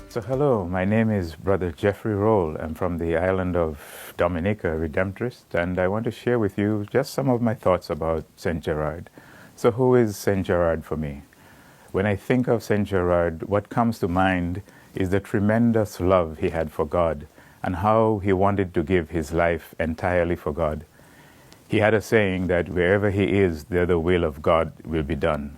So hello, my name is Brother Jeffrey Rolle. I'm from the island of Dominica, Redemptorist, and I want to share with you just some of my thoughts about St. Gerard. So who is St. Gerard for me? When I think of St. Gerard, what comes to mind is the tremendous love he had for God and how he wanted to give his life entirely for God. He had a saying that wherever he is, there the will of God will be done.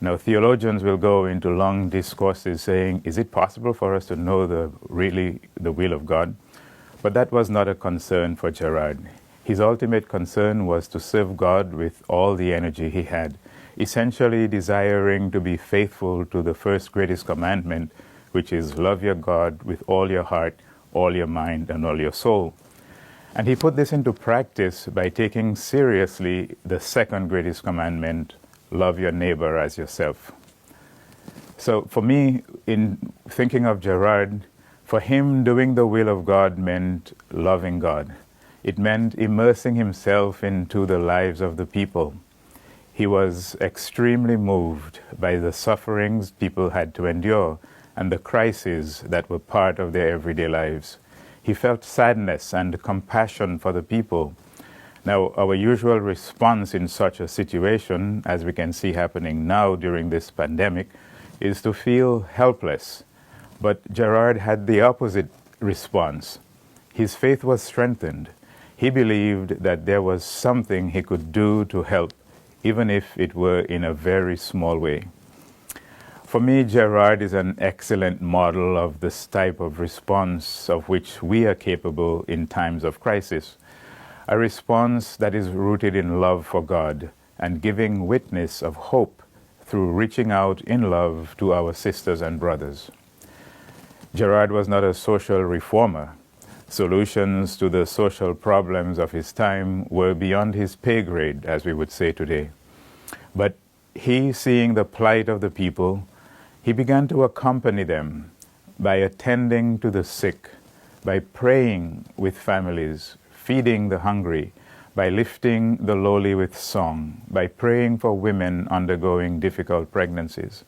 Now, theologians will go into long discourses saying, is it possible for us to know really the will of God? But that was not a concern for Gerard. His ultimate concern was to serve God with all the energy he had, essentially desiring to be faithful to the first greatest commandment, which is love your God with all your heart, all your mind, and all your soul. And he put this into practice by taking seriously the second greatest commandment, love your neighbor as yourself. So for me, in thinking of Gerard, for him doing the will of God meant loving God. It meant immersing himself into the lives of the people. He was extremely moved by the sufferings people had to endure and the crises that were part of their everyday lives. He felt sadness and compassion for the people. Now, our usual response in such a situation, as we can see happening now during this pandemic, is to feel helpless. But Gerard had the opposite response. His faith was strengthened. He believed that there was something he could do to help, even if it were in a very small way. For me, Gerard is an excellent model of this type of response of which we are capable in times of crisis. A response that is rooted in love for God and giving witness of hope through reaching out in love to our sisters and brothers. Gerard was not a social reformer. Solutions to the social problems of his time were beyond his pay grade, as we would say today. But he, seeing the plight of the people, he began to accompany them by attending to the sick, by praying with families, feeding the hungry, by lifting the lowly with song, by praying for women undergoing difficult pregnancies.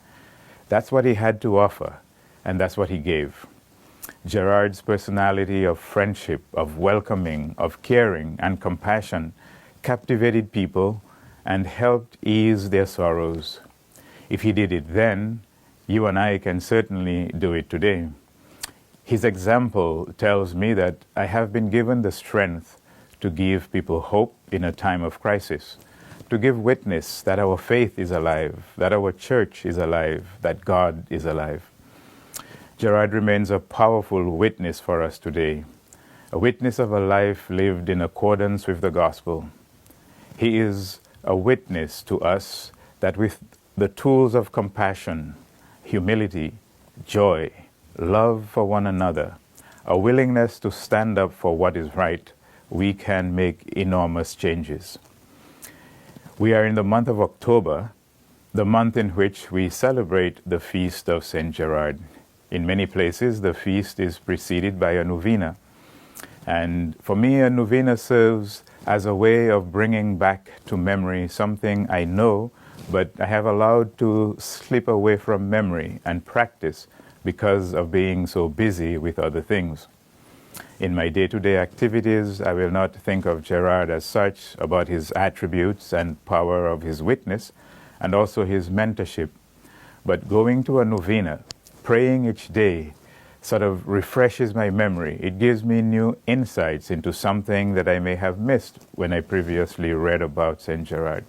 That's what he had to offer, and that's what he gave. Gerard's personality of friendship, of welcoming, of caring, and compassion captivated people and helped ease their sorrows. If he did it then, you and I can certainly do it today. His example tells me that I have been given the strength to give people hope in a time of crisis, to give witness that our faith is alive, that our church is alive, that God is alive. Gerard remains a powerful witness for us today, a witness of a life lived in accordance with the gospel. He is a witness to us that with the tools of compassion, humility, joy, love for one another, a willingness to stand up for what is right, we can make enormous changes. We are in the month of October, the month in which we celebrate the feast of St. Gerard. In many places, the feast is preceded by a novena. And for me, a novena serves as a way of bringing back to memory something I know, but I have allowed to slip away from memory and practice because of being so busy with other things. In my day-to-day activities, I will not think of Gerard as such, about his attributes and power of his witness, and also his mentorship. But going to a novena, praying each day, sort of refreshes my memory. It gives me new insights into something that I may have missed when I previously read about St. Gerard.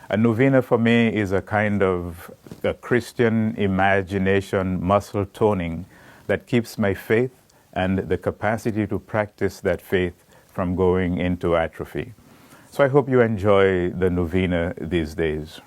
A novena for me is a kind of a Christian imagination muscle toning that keeps my faith and the capacity to practice that faith from going into atrophy. So I hope you enjoy the novena these days.